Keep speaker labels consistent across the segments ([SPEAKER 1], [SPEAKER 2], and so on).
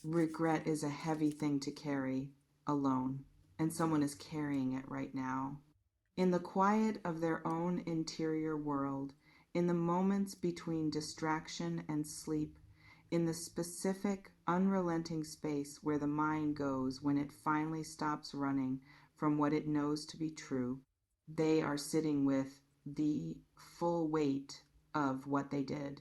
[SPEAKER 1] Regret is a heavy thing to carry alone, and someone is carrying it right now. In the quiet of their own interior world, in the moments between distraction and sleep, in the specific, unrelenting space where the mind goes when it finally stops running from what it knows to be true, they are sitting with the full weight of what they did,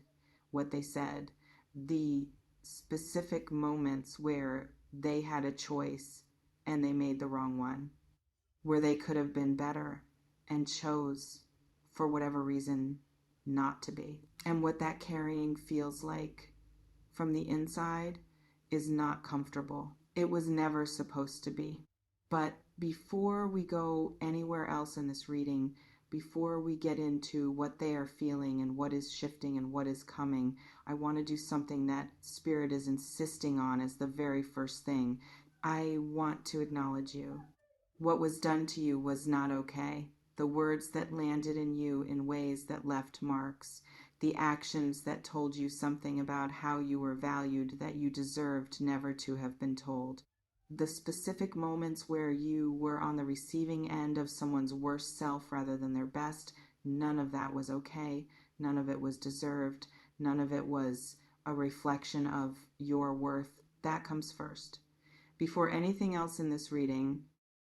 [SPEAKER 1] what they said, the specific moments where they had a choice and they made the wrong one, where they could have been better and chose, for whatever reason, not to be. And what that carrying feels like from the inside is not comfortable. It was never supposed to be. But before we go anywhere else in this reading, before we get into what they are feeling and what is shifting and what is coming, I want to do something that Spirit is insisting on as the very first thing. I want to acknowledge you. What was done to you was not okay. The words that landed in you in ways that left marks, the actions that told you something about how you were valued that you deserved never to have been told. The specific moments where you were on the receiving end of someone's worst self rather than their best, none of that was okay. None of it was deserved. None of it was a reflection of your worth. That comes first. Before anything else in this reading,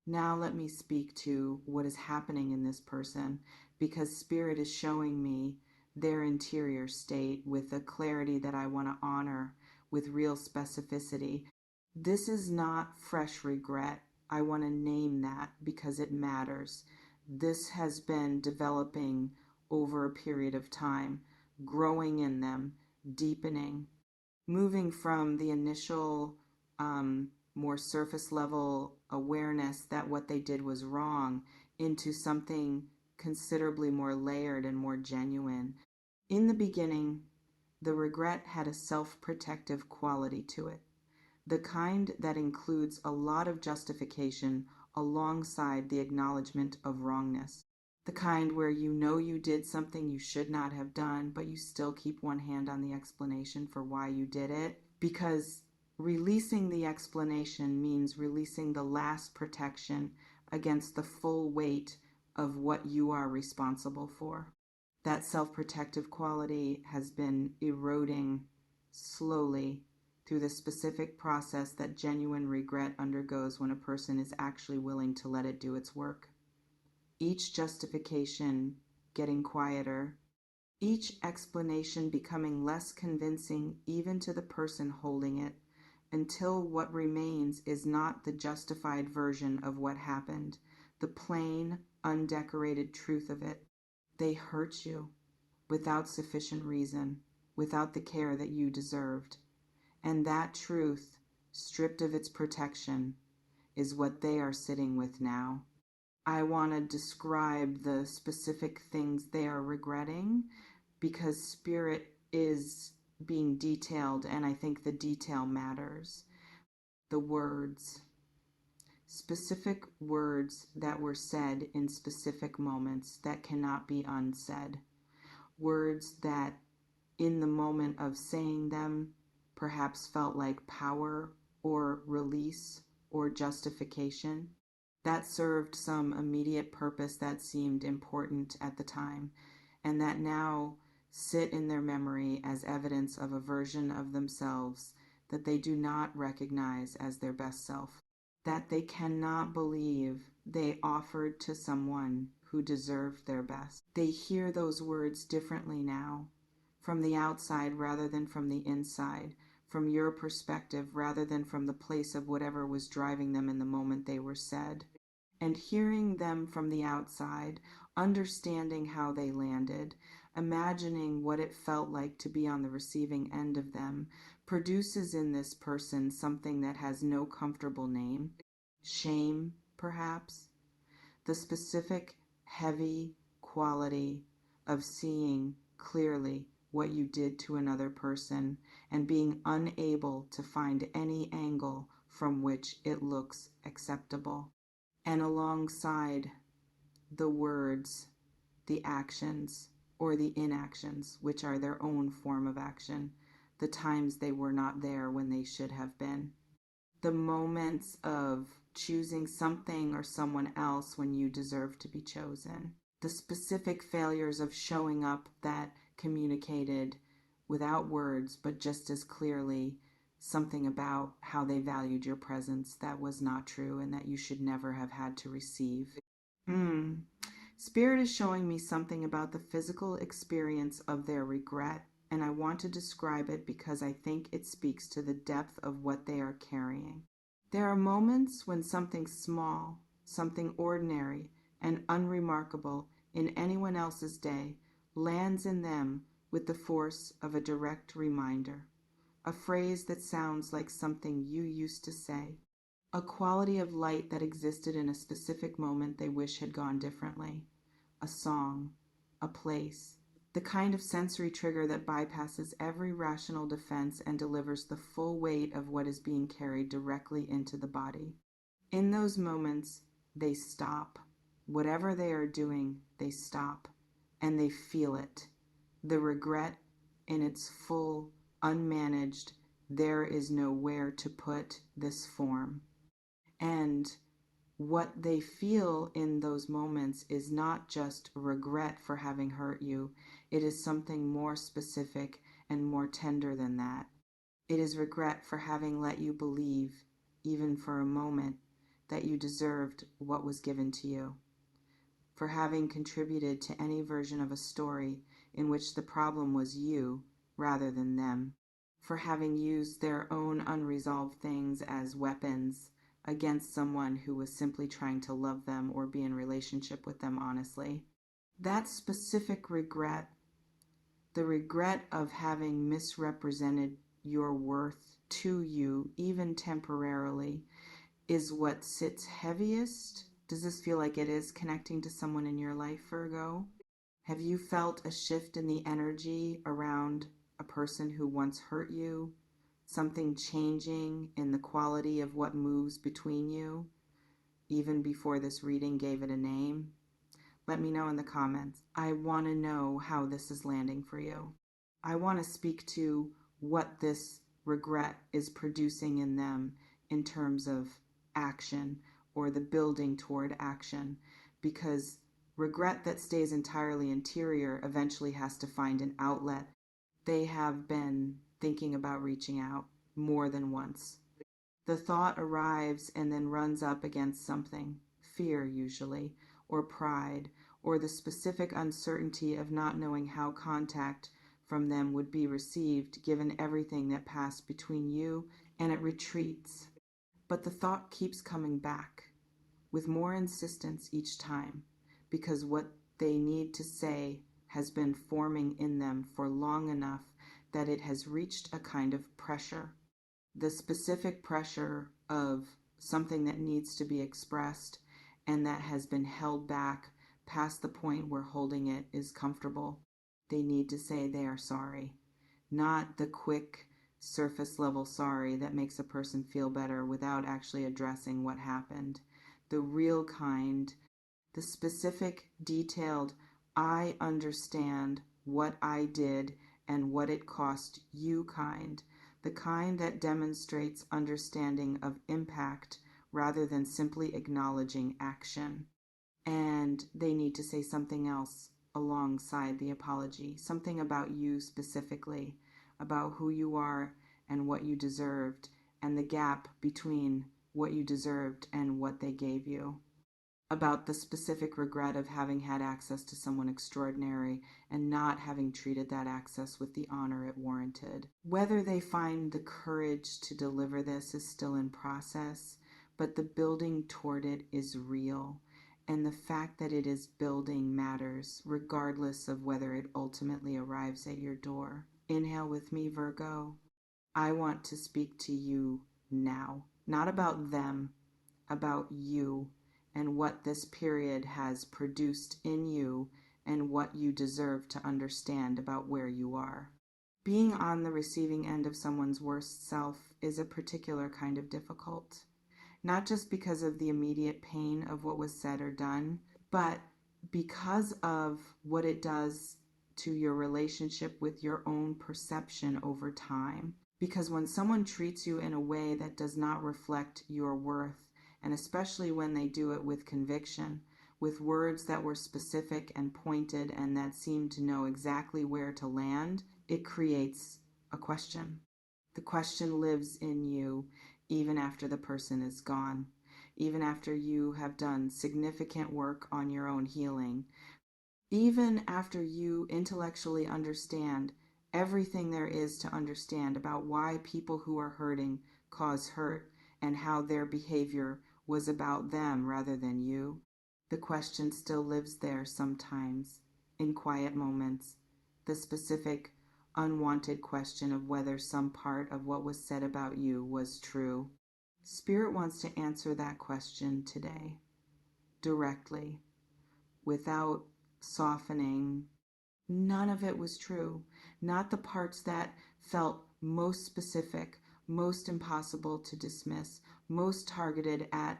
[SPEAKER 1] now let me speak to what is happening in this person, because Spirit is showing me their interior state with a clarity that I want to honor with real specificity. This is not fresh regret. I want to name that because it matters. This has been developing over a period of time, growing in them, deepening, moving from the initial more surface level awareness that what they did was wrong into something considerably more layered and more genuine. In the beginning, the regret had a self-protective quality to it, the kind that includes a lot of justification alongside the acknowledgement of wrongness, the kind where you know you did something you should not have done, but you still keep one hand on the explanation for why you did it, because releasing the explanation means releasing the last protection against the full weight of what you are responsible for. That self-protective quality has been eroding slowly through the specific process that genuine regret undergoes when a person is actually willing to let it do its work. Each justification getting quieter, each explanation becoming less convincing even to the person holding it, until what remains is not the justified version of what happened, the plain, undecorated truth of it. They hurt you without sufficient reason, without the care that you deserved. And that truth, stripped of its protection, is what they are sitting with now. I want to describe the specific things they are regretting because Spirit is being detailed, and I think the detail matters. The words, specific words that were said in specific moments that cannot be unsaid. Words that in the moment of saying them perhaps felt like power or release or justification. That served some immediate purpose that seemed important at the time, and that now sit in their memory as evidence of a version of themselves that they do not recognize as their best self, that they cannot believe they offered to someone who deserved their best. They hear those words differently now, from the outside rather than from the inside, from your perspective rather than from the place of whatever was driving them in the moment they were said. And hearing them from the outside, understanding how they landed, imagining what it felt like to be on the receiving end of them, produces in this person something that has no comfortable name. Shame, perhaps. The specific, heavy quality of seeing clearly what you did to another person and being unable to find any angle from which it looks acceptable. And alongside the words, the actions, or the inactions, which are their own form of action, the times they were not there when they should have been, the moments of choosing something or someone else when you deserve to be chosen, the specific failures of showing up that communicated without words but just as clearly something about how they valued your presence that was not true and that you should never have had to receive. Spirit is showing me something about the physical experience of their regret, and I want to describe it because I think it speaks to the depth of what they are carrying. There are moments when something small, something ordinary and unremarkable in anyone else's day lands in them with the force of a direct reminder, a phrase that sounds like something you used to say, a quality of light that existed in a specific moment they wish had gone differently, a song, a place, the kind of sensory trigger that bypasses every rational defense and delivers the full weight of what is being carried directly into the body. In those moments, they stop. Whatever they are doing, they stop, and they feel it. The regret in its full, unmanaged, there is nowhere to put this form. And what they feel in those moments is not just regret for having hurt you. It is something more specific and more tender than that. It is regret for having let you believe, even for a moment, that you deserved what was given to you, for having contributed to any version of a story in which the problem was you rather than them, for having used their own unresolved things as weapons against someone who was simply trying to love them or be in relationship with them honestly. That specific regret, the regret of having misrepresented your worth to you, even temporarily, is what sits heaviest. Does this feel like it is connecting to someone in your life, Virgo? Have you felt a shift in the energy around a person who once hurt you? Something changing in the quality of what moves between you, even before this reading gave it a name? Let me know in the comments. I want to know how this is landing for you. I want to speak to what this regret is producing in them in terms of action or the building toward action, because regret that stays entirely interior eventually has to find an outlet. They have been thinking about reaching out more than once. The thought arrives and then runs up against something, fear usually, or pride, or the specific uncertainty of not knowing how contact from them would be received given everything that passed between you, and it retreats. But the thought keeps coming back with more insistence each time, because what they need to say has been forming in them for long enough that it has reached a kind of pressure. The specific pressure of something that needs to be expressed and that has been held back past the point where holding it is comfortable. They need to say they are sorry, not the quick surface level sorry that makes a person feel better without actually addressing what happened. The real kind, the specific, detailed, I understand what I did and what it cost you kind, the kind that demonstrates understanding of impact rather than simply acknowledging action. And they need to say something else alongside the apology, something about you specifically, about who you are and what you deserved, and the gap between what you deserved and what they gave you, about the specific regret of having had access to someone extraordinary and not having treated that access with the honor it warranted. Whether they find the courage to deliver this is still in process, but the building toward it is real. And the fact that it is building matters, regardless of whether it ultimately arrives at your door. Inhale with me, Virgo. I want to speak to you now. Not about them, about you and what this period has produced in you and what you deserve to understand about where you are. Being on the receiving end of someone's worst self is a particular kind of difficult. Not just because of the immediate pain of what was said or done, but because of what it does to your relationship with your own perception over time. Because when someone treats you in a way that does not reflect your worth, and especially when they do it with conviction, with words that were specific and pointed and that seemed to know exactly where to land, it creates a question. The question lives in you even after the person is gone, even after you have done significant work on your own healing, even after you intellectually understand everything there is to understand about why people who are hurting cause hurt and how their behavior was about them rather than you. The question still lives there sometimes, in quiet moments, the specific, unwanted question of whether some part of what was said about you was true. Spirit wants to answer that question today, directly, without softening. None of it was true. Not the parts that felt most specific, most impossible to dismiss, most targeted at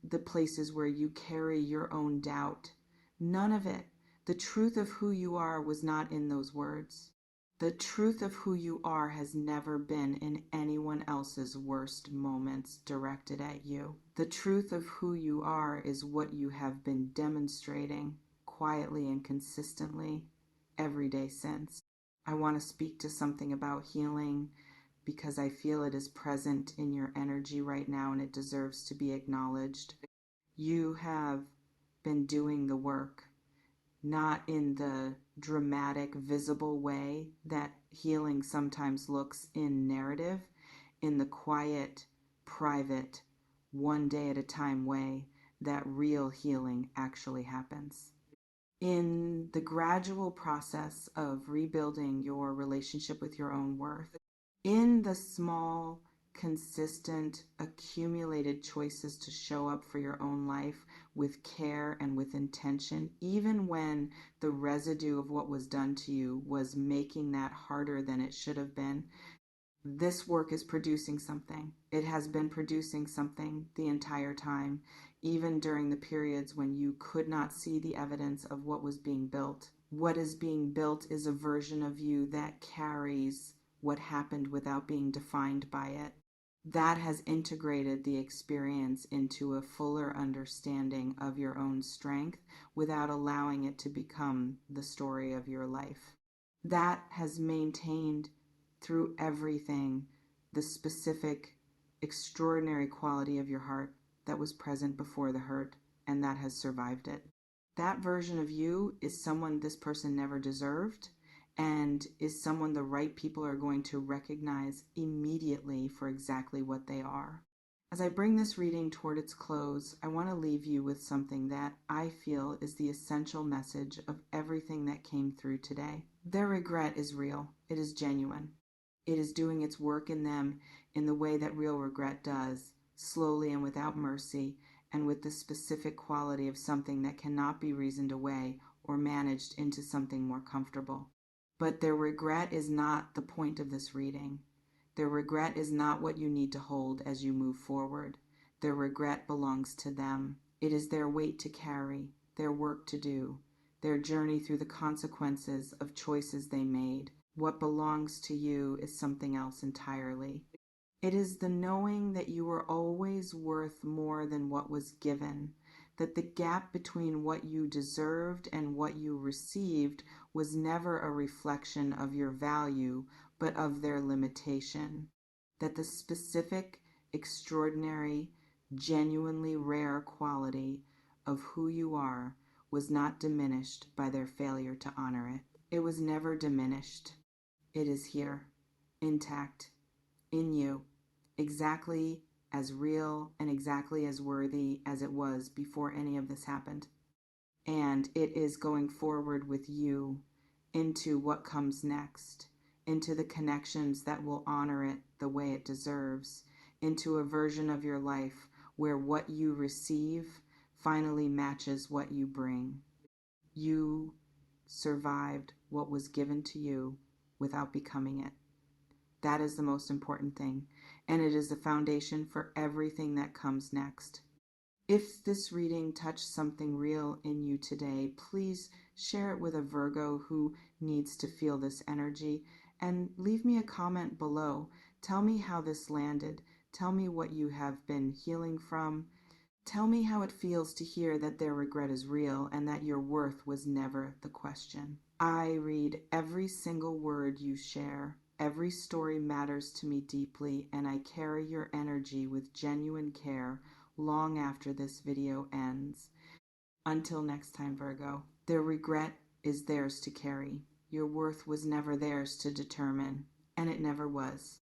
[SPEAKER 1] the places where you carry your own doubt. None of it. The truth of who you are was not in those words. The truth of who you are has never been in anyone else's worst moments directed at you. The truth of who you are is what you have been demonstrating quietly and consistently every day since. I want to speak to something about healing because I feel it is present in your energy right now and it deserves to be acknowledged. You have been doing the work, not in the dramatic, visible way that healing sometimes looks in narrative, in the quiet, private, one day at a time way that real healing actually happens. In the gradual process of rebuilding your relationship with your own worth, in the small, consistent, accumulated choices to show up for your own life with care and with intention, even when the residue of what was done to you was making that harder than it should have been, this work is producing something. It has been producing something the entire time, even during the periods when you could not see the evidence of what was being built. What is being built is a version of you that carries what happened without being defined by it. That has integrated the experience into a fuller understanding of your own strength without allowing it to become the story of your life. That has maintained through everything the specific, extraordinary quality of your heart that was present before the hurt and that has survived it. That version of you is someone this person never deserved and is someone the right people are going to recognize immediately for exactly what they are. As I bring this reading toward its close, I want to leave you with something that I feel is the essential message of everything that came through today. Their regret is real. It is genuine. It is doing its work in them in the way that real regret does, slowly and without mercy, and with the specific quality of something that cannot be reasoned away or managed into something more comfortable. But their regret is not the point of this reading. Their regret is not what you need to hold as you move forward. Their regret belongs to them. It is their weight to carry, their work to do, their journey through the consequences of choices they made. What belongs to you is something else entirely. It is the knowing that you were always worth more than what was given, that the gap between what you deserved and what you received was never a reflection of your value, but of their limitation, that the specific, extraordinary, genuinely rare quality of who you are was not diminished by their failure to honor it. It was never diminished. It is here, intact, in you, exactly as real and exactly as worthy as it was before any of this happened. And it is going forward with you into what comes next, into the connections that will honor it the way it deserves, into a version of your life where what you receive finally matches what you bring. You survived what was given to you without becoming it. That is the most important thing, and it is the foundation for everything that comes next. If this reading touched something real in you today, please Share it with a Virgo who needs to feel this energy, and leave me a comment below. Tell me how this landed. Tell me what you have been healing from. Tell me how it feels to hear that their regret is real and that your worth was never the question. I read every single word you share. Every story matters to me deeply, and I carry your energy with genuine care long after this video ends. Until next time, Virgo, their regret is theirs to carry. Your worth was never theirs to determine, and it never was.